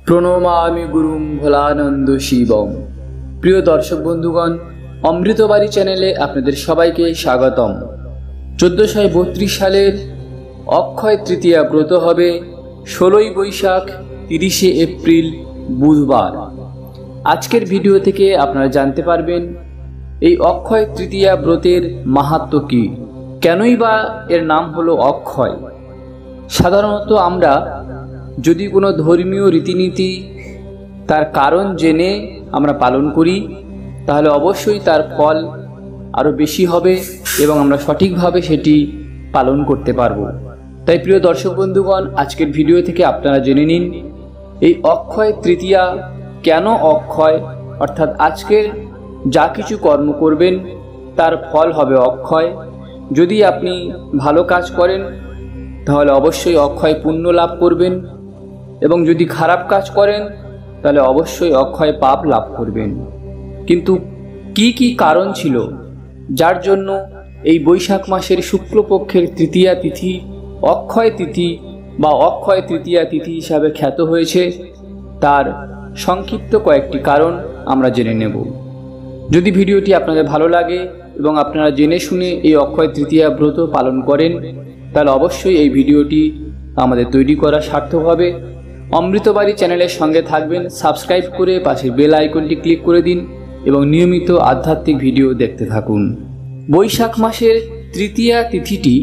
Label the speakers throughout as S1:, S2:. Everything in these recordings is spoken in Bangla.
S1: প্রণমামি গুরুম ভোলানন্দ শিবম। প্রিয় দর্শক বন্ধুগণ, অমৃতবাড়ি চ্যানেলে আপনাদের সবাইকে স্বাগতম। 1432 সালের অক্ষয় তৃতীয়া ব্রত হবে 16ই বৈশাখ 30শে এপ্রিল বুধবার। আজকের ভিডিও থেকে আপনারা জানতে পারবেন এই অক্ষয় তৃতীয়া ব্রতের মাহাত্ম্য কী, কেনই বা এর নাম হলো অক্ষয়। সাধারণত আমরা যদি কোনো ধর্মীয় রীতিনীতি তার কারণ জেনে আমরা পালন করি, তাহলে অবশ্যই তার ফল আরও বেশি হবে এবং আমরা সঠিকভাবে সেটি পালন করতে পারব। তাই প্রিয় দর্শক বন্ধুগণ, আজকের ভিডিও থেকে আপনারা জেনে নিন এই অক্ষয় তৃতীয়া কেন অক্ষয়, অর্থাৎ আজকের যা কিছু কর্ম করবেন তার ফল হবে অক্ষয়। যদি আপনি ভালো কাজ করেন তাহলে অবশ্যই অক্ষয় পুণ্য লাভ করবেন, এবং যদি খারাপ কাজ করেন তাহলে অবশ্যই অক্ষয় পাপ লাভ করবেন। কিন্তু কি কি কারণ ছিল যার জন্য এই বৈশাখ মাসের শুক্লপক্ষের তৃতীয়া তিথি অক্ষয় তিথি বা অক্ষয় তৃতীয়া তিথি হিসাবে খ্যাত হয়েছে, তার সংক্ষিপ্ত কয়েকটি কারণ আমরা জেনে নেব। যদি ভিডিওটি আপনাদের ভালো লাগে এবং আপনারা জেনে শুনে এই অক্ষয় তৃতীয়া ব্রত পালন করেন, তাহলে অবশ্যই এই ভিডিওটি আমাদের তৈরি করা সার্থক হবে। অমৃতবাড়ি চ্যানেলের সঙ্গে থাকবেন, সাবস্ক্রাইব করে পাশের বেল আইকনটি ক্লিক করে দিন এবং নিয়মিত আধ্যাত্মিক ভিডিও দেখতে থাকুন। বৈশাখ মাসের তৃতীয়া তিথিটি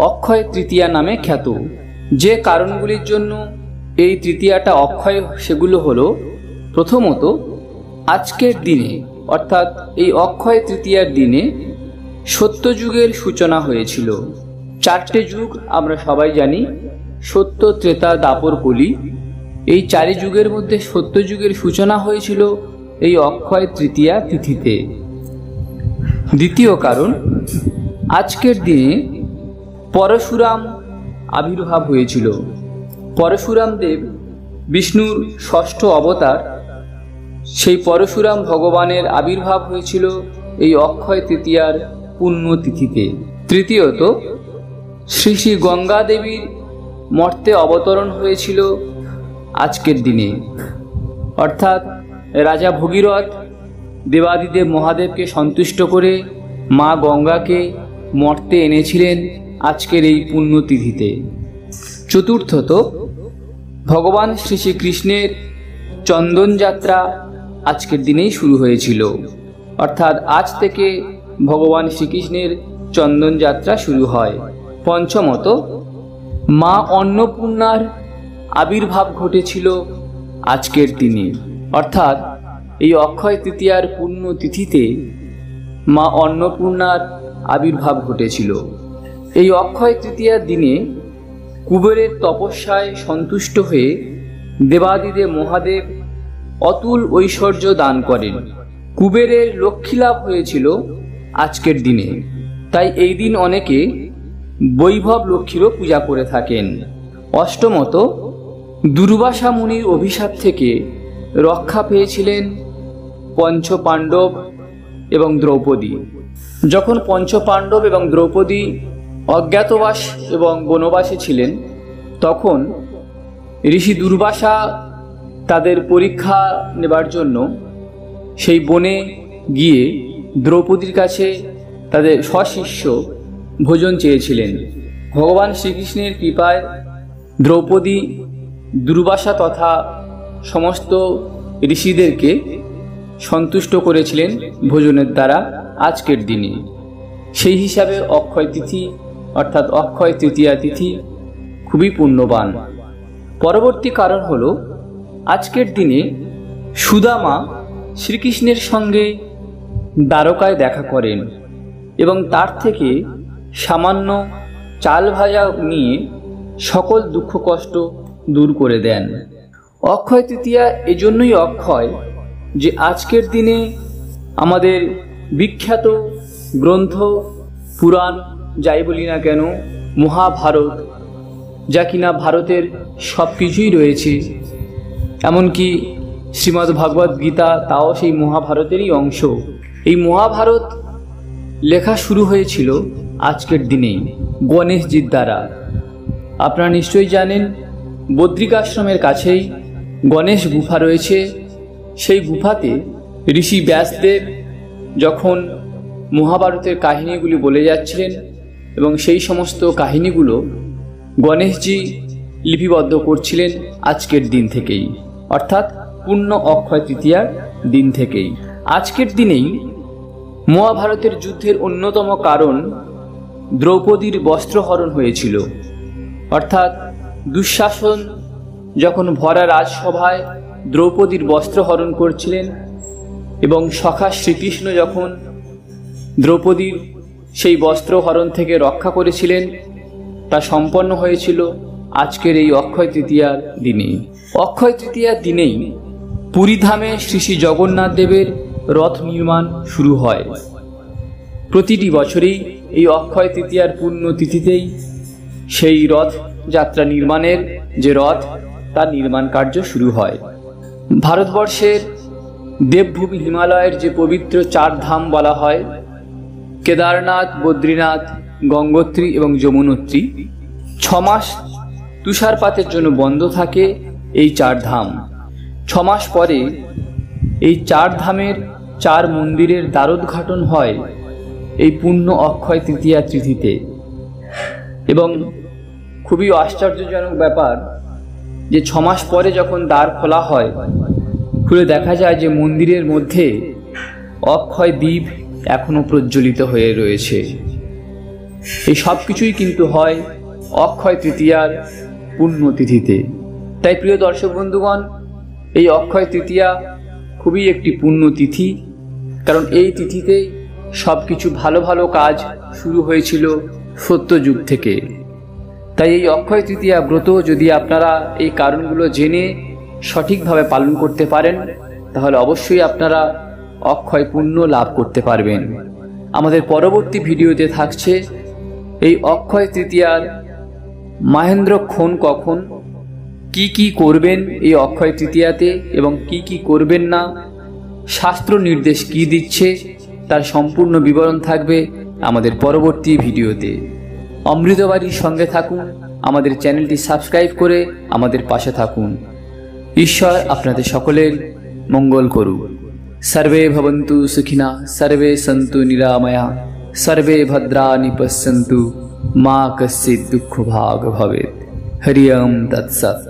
S1: অক্ষয় তৃতীয়া নামে খ্যাত। যে কারণগুলির জন্য এই তৃতীয়াটা অক্ষয় সেগুলো হলো, প্রথমত আজকের দিনে অর্থাৎ এই অক্ষয় তৃতীয়ার দিনে সত্যযুগের সূচনা হয়েছিল। 4টে যুগ আমরা সবাই জানি, সত্য, ত্রেতা, দাপর, কলি। এই 4 যুগের মধ্যে সত্যযুগের সূচনা হয়েছিল এই অক্ষয় তৃতীয়া তিথিতে। দ্বিতীয় কারণ, আজকের দিনে পরশুরাম আবির্ভাব হয়েছিল। পরশুরাম দেব বিষ্ণুর 6ষ্ঠ অবতার, সেই পরশুরাম ভগবানের আবির্ভাব হয়েছিল এই অক্ষয় তৃতীয়ার পুণ্যতিথিতে। তৃতীয়ত, শ্রী শ্রী গঙ্গা দেবীর মর্তে অবতরণ হয়েছিল আজকের দিনে, অর্থাৎ রাজা ভগীরথ দেবাদিদেব মহাদেবকে সন্তুষ্ট করে মা গঙ্গাকে মর্তে এনেছিলেন আজকের এই পুণ্যতিথিতে। চতুর্থত, ভগবান শ্রী শ্রীকৃষ্ণের চন্দন যাত্রা আজকের দিনেই শুরু হয়েছিল, অর্থাৎ আজ থেকে ভগবান শ্রীকৃষ্ণের চন্দন যাত্রা শুরু হয়। পঞ্চমত, মা অন্নপূর্ণার আবির্ভাব ঘটেছিল আজকের দিনে, অর্থাৎ এই অক্ষয় তৃতীয়ার পুণ্যতিথিতে মা অন্নপূর্ণার আবির্ভাব ঘটেছিল। এই অক্ষয় তৃতীয়ার দিনে কুবেরের তপস্যায় সন্তুষ্ট হয়ে দেবাদিদেব মহাদেব অতুল ঐশ্বর্য দান করেন। কুবেরের লক্ষ্মীলাভ হয়েছিল আজকের দিনে, তাই এই দিন অনেকে বৈভব লক্ষ্মীরও পূজা করে থাকেন। অষ্টমত, দুর্বাসা মুনির অভিশাপ থেকে রক্ষা পেয়েছিলেন পঞ্চপাণ্ডব এবং দ্রৌপদী। যখন পঞ্চপাণ্ডব এবং দ্রৌপদী অজ্ঞাতবাস এবং বনবাসে ছিলেন, তখন ঋষি দুর্বাসা তাদের পরীক্ষা নেবার জন্য সেই বনে গিয়ে দ্রৌপদীর কাছে তাদের সশিষ্য ভোজন চেয়েছিলেন। ভগবান শ্রীকৃষ্ণের কৃপায় দ্রৌপদী দুর্বাসা তথা সমস্ত ঋষিদেরকে সন্তুষ্ট করেছিলেন ভোজনের দ্বারা আজকের দিনে। সেই হিসাবে অক্ষয় তিথি অর্থাৎ অক্ষয় তৃতীয়া তিথি খুবই পুণ্যবান। পরবর্তী কারণ হল, আজকের দিনে সুদামা শ্রীকৃষ্ণের সঙ্গে দ্বারকায় দেখা করেন এবং তার থেকে সামান্য চাল ভাজা নিয়ে সকল দুঃখ কষ্ট দূর করে দেন। অক্ষয় তৃতীয়া এজন্যই অক্ষয় যে আজকের দিনে আমাদের বিখ্যাত গ্রন্থ পুরাণ যাই বলি না কেন, মহাভারত, যা কিনা ভারতের সব কিছুই রয়েছে, এমনকি শ্রীমদ্ ভগবদ্ গীতা তাও সেই মহাভারতেরই অংশ। এই মহাভারত লেখা শুরু হয়েছিল আজকের দিনেই গণেশজির দ্বারা। আপনারা নিশ্চয়ই জানেন বদ্রিকাশ্রমের কাছেই গণেশ গুফা রয়েছে। সেই গুফাতে ঋষি ব্যাসদেব যখন মহাভারতের কাহিনীগুলি বলে যাচ্ছিলেন এবং সেই সমস্ত কাহিনীগুলো গণেশজি লিপিবদ্ধ করছিলেন আজকের দিন থেকেই, অর্থাৎ পূর্ণ অক্ষয় তৃতীয়ার দিন থেকেই। আজকের দিনেই মহাভারতের যুদ্ধের অন্যতম কারণ দ্রৌপদীর বস্ত্রহরণ হয়েছিল, অর্থাৎ দুঃশাসন যখন ভরা রাজসভায় দ্রৌপদীর বস্ত্রহরণ করছিলেন এবং সখা শ্রীকৃষ্ণ যখন দ্রৌপদীর সেই বস্ত্রহরণ থেকে রক্ষা করেছিলেন, তা সম্পন্ন হয়েছিল আজকের এই অক্ষয় তৃতীয়ার দিনেই। অক্ষয় তৃতীয়ার দিনেই পুরীধামে শ্রী শ্রী জগন্নাথ দেবের রথ নির্মাণ শুরু হয়। প্রতিটি বছরই এই অক্ষয় তৃতীয়ার পূর্ণ তিথিতেই সেই রথ যাত্রা নির্মাণের যে রথ, তার নির্মাণ কার্য শুরু হয়। ভারতবর্ষের দেবভূমি হিমালয়ের যে পবিত্র 4 ধাম বলা হয়, কেদারনাথ, বদ্রীনাথ, গঙ্গোত্রী এবং যমুনোত্রী, 6 মাস তুষারপাতের জন্য বন্ধ থাকে এই 4 ধাম। 6 মাস পরে এই 4 ধামের 4 মন্দিরের দ্বারোদ্ঘাটন হয় এই পূর্ণ অক্ষয় তৃতীয়া তিথিতে। এবং খুবই আশ্চর্যজনক ব্যাপার যে 6 মাস পরে যখন দ্বার খোলা হয়, খুলে দেখা যায় যে মন্দিরের মধ্যে অক্ষয় দ্বীপ এখনো প্রজ্বলিত হয়ে রয়েছে। এই সব কিছুই কিন্তু হয় অক্ষয় তৃতীয়ার পুণ্যতিথিতে। তাই প্রিয় দর্শক বন্ধুগণ, এই অক্ষয় তৃতীয়া খুবই একটি পুণ্যতিথি, কারণ এই তিথিতেই সব কিছু ভালো ভালো কাজ শুরু হয়েছিল সত্যযুগ থেকে। তাই এই অক্ষয় তৃতীয়া ব্রত যদি আপনারা এই কারণগুলো জেনে সঠিকভাবে পালন করতে পারেন, তাহলে অবশ্যই আপনারা অক্ষয় পুণ্য লাভ করতে পারবেন। আমাদের পরবর্তী ভিডিওতে থাকছে এই অক্ষয় তৃতীয়ার মাহেন্দ্রক্ষণ কখন, কি করবেন এই অক্ষয় তৃতীয়াতে এবং কি করবেন না, শাস্ত্র নির্দেশ কি দিচ্ছে, তার সম্পূর্ণ বিবরণ থাকবে আমাদের পরবর্তী ভিডিওতে। অমৃতবাড়ির সঙ্গে থাকুন, আমাদের চ্যানেলটি সাবস্ক্রাইব করে আমাদের পাশে থাকুন। ঈশ্বর আপনাদের সকলের মঙ্গল করুন। सर्वे भवन्तु सुखिनः, सर्वे सन्तु निरामया, सर्वे भद्राणि पश्यन्तु, मा कश्चित् दुःखभाग् भवेत्। हरि ओम तत्सत्।